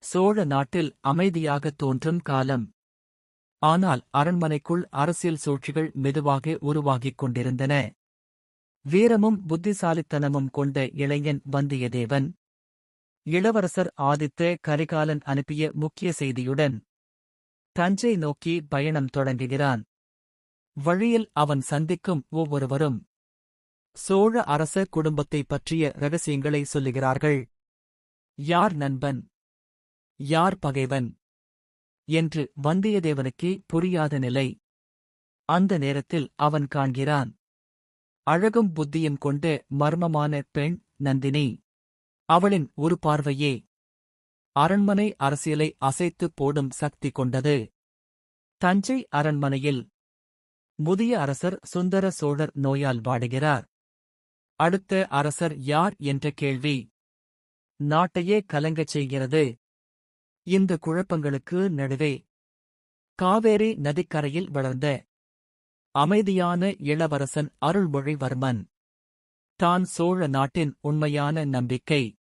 சோழ நாட்டில் அமைதியாகத் தோன்றும் காலம். ஆனால் அரண்மனைக்குள் அரசியல் சூழ்ச்சிகள் மெதுவாக உருவாகிக் கொண்டிருந்தன. வீரமும் புத்திசாலித்தனமும் கொண்ட இளைஞன் வந்தியத்தேவன் இளவரசர் ஆதித்த கரிகாலன் அனுப்பிய முக்கிய செய்தியுடன் தஞ்சை நோக்கி பயணம் தொடங்குகிறான். வழியில் அவன் சந்திக்கும் ஒவ்வொருவரும் சோழ அரச குடும்பத்தைப் பற்றிய இரகசியங்களை சொல்லுகிறார்கள். யார் நண்பன், யார் பகைவன் என்று வந்தியத்தேவனுக்கே புரியாத நிலை. அந்த நேரத்தில் அவன் காண்கிறான் அழகும் புத்தியும் கொண்ட மர்மமான பெண் நந்தினி. அவளின் ஒரு பார்வையே அரண்மனை அரசியலை அசைத்துப் போடும் சக்தி கொண்டது. தஞ்சை அரண்மனையில் முதிய அரசர் சுந்தர சோழர் நோயால் வாடுகிறார். அடுத்த அரசர் யார் என்ற கேள்வி நாட்டையே கலங்கச் செய்கிறது. இந்த குழப்பங்களுக்கு நடுவே காவேரி நதிக்கரையில் வளர்ந்த அமைதியான இளவரசன் அருள்மொழிவர்மன் தான் சோழ நாட்டின் உண்மையான நம்பிக்கை.